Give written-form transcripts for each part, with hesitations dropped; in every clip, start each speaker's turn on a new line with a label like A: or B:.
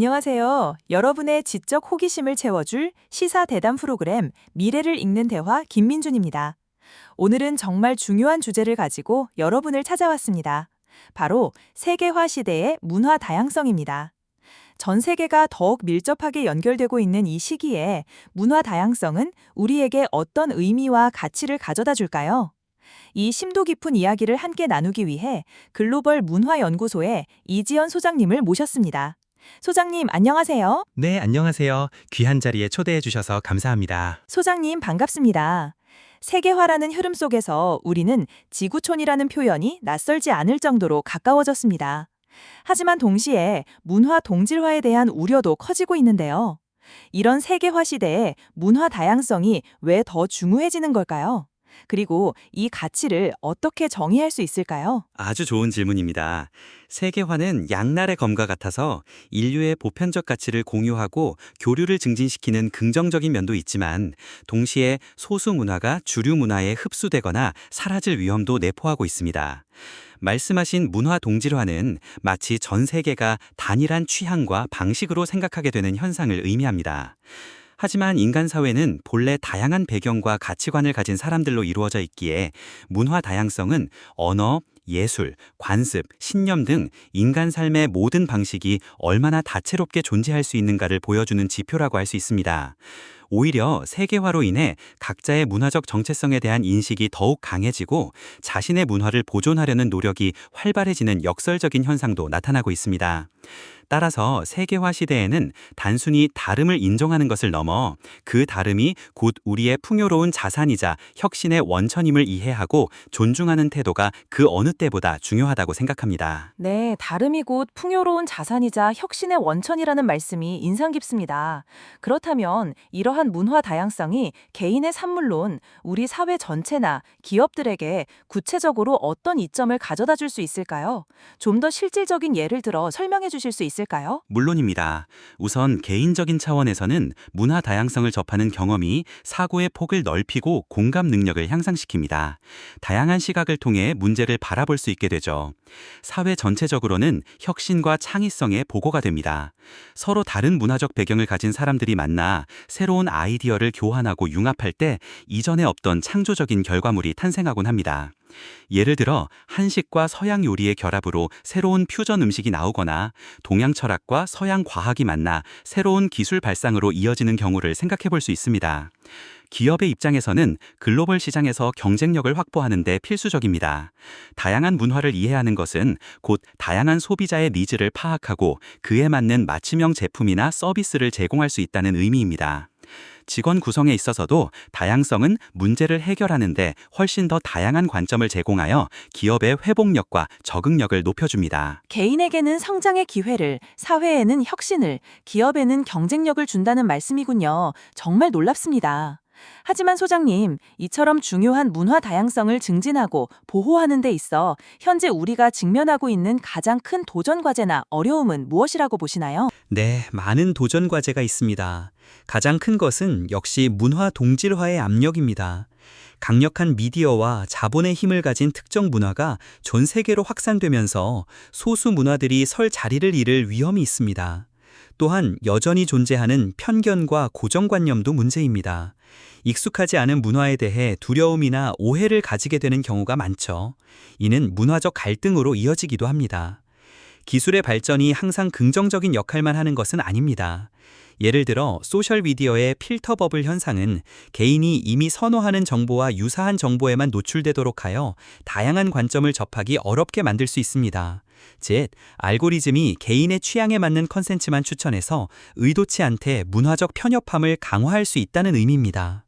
A: 안녕하세요. 여러분의 지적 호기심을 채워줄 시사 대담 프로그램 미래를 읽는 대화 김민준입니다. 오늘은 정말 중요한 주제를 가지고 여러분을 찾아왔습니다. 바로 세계화 시대의 문화 다양성입니다. 전 세계가 더욱 밀접하게 연결되고 있는 이 시기에 문화 다양성은 우리에게 어떤 의미와 가치를 가져다 줄까요? 이 심도 깊은 이야기를 함께 나누기 위해 글로벌 문화연구소의 이지연 소장님을 모셨습니다. 소장님, 안녕하세요.
B: 네, 안녕하세요. 귀한 자리에 초대해 주셔서 감사합니다.
A: 소장님, 반갑습니다. 세계화라는 흐름 속에서 우리는 지구촌이라는 표현이 낯설지 않을 정도로 가까워졌습니다. 하지만 동시에 문화 동질화에 대한 우려도 커지고 있는데요. 이런 세계화 시대에 문화 다양성이 왜 더 중요해지는 걸까요? 그리고 이 가치를 어떻게 정의할 수 있을까요?
B: 아주 좋은 질문입니다. 세계화는 양날의 검과 같아서 인류의 보편적 가치를 공유하고 교류를 증진시키는 긍정적인 면도 있지만 동시에 소수 문화가 주류 문화에 흡수되거나 사라질 위험도 내포하고 있습니다. 말씀하신 문화 동질화는 마치 전 세계가 단일한 취향과 방식으로 생각하게 되는 현상을 의미합니다. 하지만 인간 사회는 본래 다양한 배경과 가치관을 가진 사람들로 이루어져 있기에 문화 다양성은 언어, 예술, 관습, 신념 등 인간 삶의 모든 방식이 얼마나 다채롭게 존재할 수 있는가를 보여주는 지표라고 할 수 있습니다. 오히려 세계화로 인해 각자의 문화적 정체성에 대한 인식이 더욱 강해지고 자신의 문화를 보존하려는 노력이 활발해지는 역설적인 현상도 나타나고 있습니다. 따라서 세계화 시대에는 단순히 다름을 인정하는 것을 넘어 그 다름이 곧 우리의 풍요로운 자산이자 혁신의 원천임을 이해하고 존중하는 태도가 그 어느 때보다 중요하다고 생각합니다.
A: 네, 다름이 곧 풍요로운 자산이자 혁신의 원천이라는 말씀이 인상 깊습니다. 그렇다면 이러한 문화 다양성이 개인의 삶 물론 우리 사회 전체나 기업들에게 구체적으로 어떤 이점을 가져다 줄 수 있을까요? 좀 더 실질적인 예를 들어 설명해 주실 수 있을까요?
B: 물론입니다. 우선 개인적인 차원에서는 문화 다양성을 접하는 경험이 사고의 폭을 넓히고 공감 능력을 향상시킵니다. 다양한 시각을 통해 문제를 바라볼 수 있게 되죠. 사회 전체적으로는 혁신과 창의성의 보고가 됩니다. 서로 다른 문화적 배경을 가진 사람들이 만나 새로운 아이디어를 교환하고 융합할 때 이전에 없던 창조적인 결과물이 탄생하곤 합니다. 예를 들어 한식과 서양 요리의 결합으로 새로운 퓨전 음식이 나오거나 동양 철학과 서양 과학이 만나 새로운 기술 발상으로 이어지는 경우를 생각해 볼 수 있습니다. 기업의 입장에서는 글로벌 시장에서 경쟁력을 확보하는 데 필수적입니다. 다양한 문화를 이해하는 것은 곧 다양한 소비자의 니즈를 파악하고 그에 맞는 맞춤형 제품이나 서비스를 제공할 수 있다는 의미입니다. 직원 구성에 있어서도 다양성은 문제를 해결하는 데 훨씬 더 다양한 관점을 제공하여 기업의 회복력과 적응력을 높여줍니다.
A: 개인에게는 성장의 기회를, 사회에는 혁신을, 기업에는 경쟁력을 준다는 말씀이군요. 정말 놀랍습니다. 하지만 소장님, 이처럼 중요한 문화 다양성을 증진하고 보호하는 데 있어 현재 우리가 직면하고 있는 가장 큰 도전 과제나 어려움은 무엇이라고 보시나요?
C: 네, 많은 도전 과제가 있습니다. 가장 큰 것은 역시 문화 동질화의 압력입니다. 강력한 미디어와 자본의 힘을 가진 특정 문화가 전 세계로 확산되면서 소수 문화들이 설 자리를 잃을 위험이 있습니다. 또한 여전히 존재하는 편견과 고정관념도 문제입니다. 익숙하지 않은 문화에 대해 두려움이나 오해를 가지게 되는 경우가 많죠. 이는 문화적 갈등으로 이어지기도 합니다. 기술의 발전이 항상 긍정적인 역할만 하는 것은 아닙니다. 예를 들어 소셜미디어의 필터 버블 현상은 개인이 이미 선호하는 정보와 유사한 정보에만 노출되도록 하여 다양한 관점을 접하기 어렵게 만들 수 있습니다. 즉, 알고리즘이 개인의 취향에 맞는 컨텐츠만 추천해서 의도치 않게 문화적 편협함을 강화할 수 있다는 의미입니다.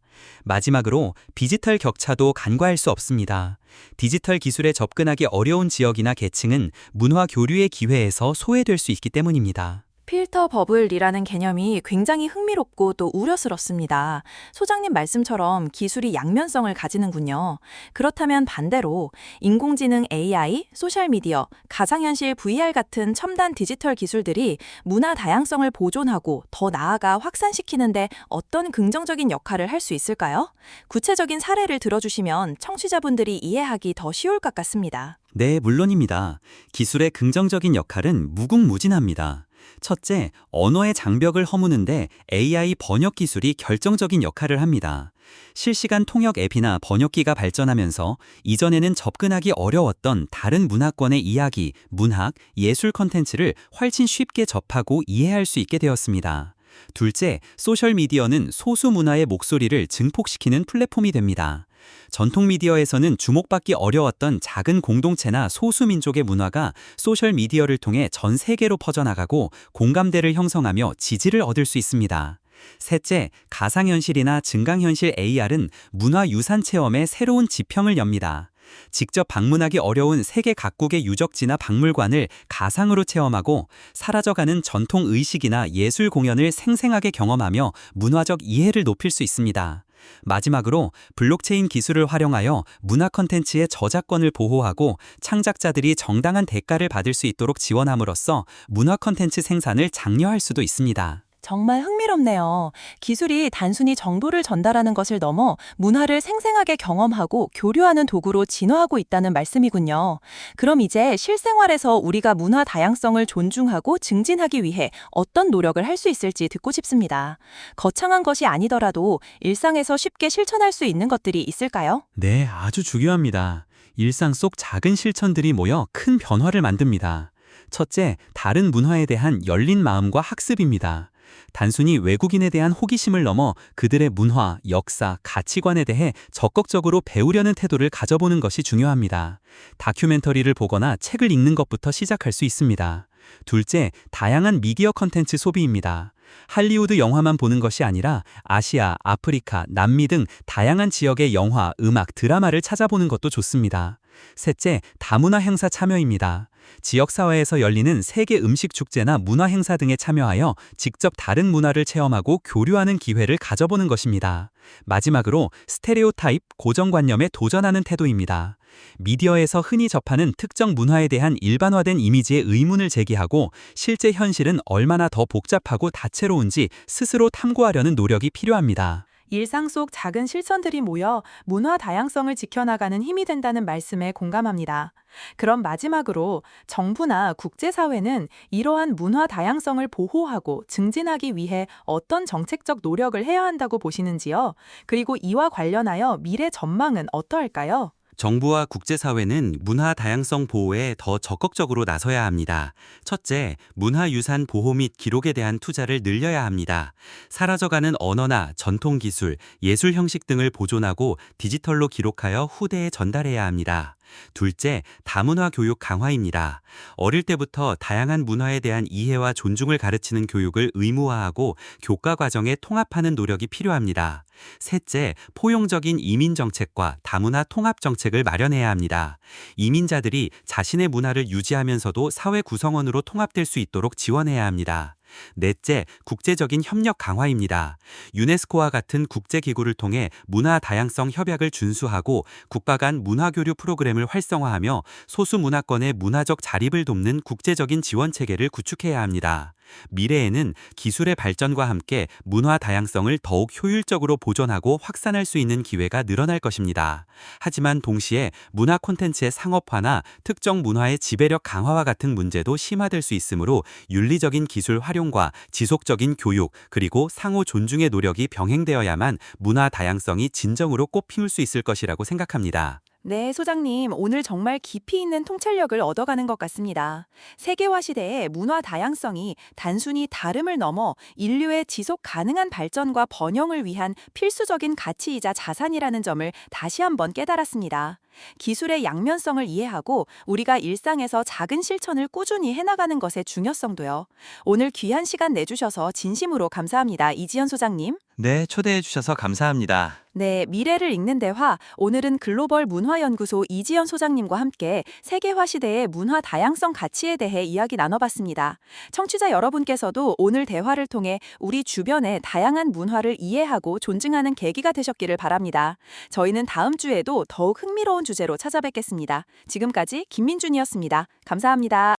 C: 마지막으로 디지털 격차도 간과할 수 없습니다. 디지털 기술에 접근하기 어려운 지역이나 계층은 문화 교류의 기회에서 소외될 수 있기 때문입니다.
A: 필터 버블이라는 개념이 굉장히 흥미롭고 또 우려스럽습니다. 소장님 말씀처럼 기술이 양면성을 가지는군요. 그렇다면 반대로 인공지능 AI, 소셜미디어, 가상현실 VR 같은 첨단 디지털 기술들이 문화 다양성을 보존하고 더 나아가 확산시키는데 어떤 긍정적인 역할을 할 수 있을까요? 구체적인 사례를 들어주시면 청취자분들이 이해하기 더 쉬울 것 같습니다.
C: 네, 물론입니다. 기술의 긍정적인 역할은 무궁무진합니다. 첫째, 언어의 장벽을 허무는데 AI 번역 기술이 결정적인 역할을 합니다. 실시간 통역 앱이나 번역기가 발전하면서 이전에는 접근하기 어려웠던 다른 문화권의 이야기, 문학, 예술 컨텐츠를 훨씬 쉽게 접하고 이해할 수 있게 되었습니다. 둘째, 소셜미디어는 소수 문화의 목소리를 증폭시키는 플랫폼이 됩니다. 전통 미디어에서는 주목받기 어려웠던 작은 공동체나 소수 민족의 문화가 소셜미디어를 통해 전 세계로 퍼져나가고 공감대를 형성하며 지지를 얻을 수 있습니다. 셋째, 가상현실이나 증강현실 AR은 문화유산 체험의 새로운 지평을 엽니다. 직접 방문하기 어려운 세계 각국의 유적지나 박물관을 가상으로 체험하고 사라져가는 전통 의식이나 예술 공연을 생생하게 경험하며 문화적 이해를 높일 수 있습니다. 마지막으로 블록체인 기술을 활용하여 문화 콘텐츠의 저작권을 보호하고 창작자들이 정당한 대가를 받을 수 있도록 지원함으로써 문화 콘텐츠 생산을 장려할 수도 있습니다.
A: 정말 흥미롭네요. 기술이 단순히 정보를 전달하는 것을 넘어 문화를 생생하게 경험하고 교류하는 도구로 진화하고 있다는 말씀이군요. 그럼 이제 실생활에서 우리가 문화 다양성을 존중하고 증진하기 위해 어떤 노력을 할 수 있을지 듣고 싶습니다. 거창한 것이 아니더라도 일상에서 쉽게 실천할 수 있는 것들이 있을까요?
C: 네, 아주 중요합니다. 일상 속 작은 실천들이 모여 큰 변화를 만듭니다. 첫째, 다른 문화에 대한 열린 마음과 학습입니다. 단순히 외국인에 대한 호기심을 넘어 그들의 문화, 역사, 가치관에 대해 적극적으로 배우려는 태도를 가져보는 것이 중요합니다. 다큐멘터리를 보거나 책을 읽는 것부터 시작할 수 있습니다. 둘째, 다양한 미디어 컨텐츠 소비입니다. 할리우드 영화만 보는 것이 아니라 아시아, 아프리카, 남미 등 다양한 지역의 영화, 음악, 드라마를 찾아보는 것도 좋습니다. 셋째, 다문화 행사 참여입니다. 지역사회에서 열리는 세계 음식 축제나 문화 행사 등에 참여하여 직접 다른 문화를 체험하고 교류하는 기회를 가져보는 것입니다. 마지막으로 스테레오타입, 고정관념에 도전하는 태도입니다. 미디어에서 흔히 접하는 특정 문화에 대한 일반화된 이미지에 의문을 제기하고 실제 현실은 얼마나 더 복잡하고 다채로운지 스스로 탐구하려는 노력이 필요합니다.
A: 일상 속 작은 실천들이 모여 문화 다양성을 지켜나가는 힘이 된다는 말씀에 공감합니다. 그럼 마지막으로 정부나 국제사회는 이러한 문화 다양성을 보호하고 증진하기 위해 어떤 정책적 노력을 해야 한다고 보시는지요? 그리고 이와 관련하여 미래 전망은 어떠할까요?
B: 정부와 국제사회는 문화 다양성 보호에 더 적극적으로 나서야 합니다. 첫째, 문화유산 보호 및 기록에 대한 투자를 늘려야 합니다. 사라져가는 언어나 전통 기술, 예술 형식 등을 보존하고 디지털로 기록하여 후대에 전달해야 합니다. 둘째, 다문화 교육 강화입니다. 어릴 때부터 다양한 문화에 대한 이해와 존중을 가르치는 교육을 의무화하고 교과 과정에 통합하는 노력이 필요합니다. 셋째, 포용적인 이민 정책과 다문화 통합 정책을 마련해야 합니다. 이민자들이 자신의 문화를 유지하면서도 사회 구성원으로 통합될 수 있도록 지원해야 합니다. 넷째, 국제적인 협력 강화입니다. 유네스코와 같은 국제기구를 통해 문화 다양성 협약을 준수하고 국가 간 문화교류 프로그램을 활성화하며 소수 문화권의 문화적 자립을 돕는 국제적인 지원 체계를 구축해야 합니다. 미래에는 기술의 발전과 함께 문화 다양성을 더욱 효율적으로 보존하고 확산할 수 있는 기회가 늘어날 것입니다. 하지만 동시에 문화 콘텐츠의 상업화나 특정 문화의 지배력 강화와 같은 문제도 심화될 수 있으므로 윤리적인 기술 활용과 지속적인 교육 그리고 상호 존중의 노력이 병행되어야만 문화 다양성이 진정으로 꽃피울 수 있을 것이라고 생각합니다.
A: 네, 소장님, 오늘 정말 깊이 있는 통찰력을 얻어가는 것 같습니다. 세계화 시대의 문화 다양성이 단순히 다름을 넘어 인류의 지속 가능한 발전과 번영을 위한 필수적인 가치이자 자산이라는 점을 다시 한번 깨달았습니다. 기술의 양면성을 이해하고 우리가 일상에서 작은 실천을 꾸준히 해나가는 것의 중요성도요. 오늘 귀한 시간 내주셔서 진심으로 감사합니다. 이지연 소장님.
C: 네, 초대해 주셔서 감사합니다.
A: 네, 미래를 읽는 대화. 오늘은 글로벌 문화연구소 이지연 소장님과 함께 세계화 시대의 문화 다양성 가치에 대해 이야기 나눠봤습니다. 청취자 여러분께서도 오늘 대화를 통해 우리 주변의 다양한 문화를 이해하고 존중하는 계기가 되셨기를 바랍니다. 저희는 다음 주에도 더욱 흥미로운 주제로 찾아뵙겠습니다. 지금까지 김민준이었습니다. 감사합니다.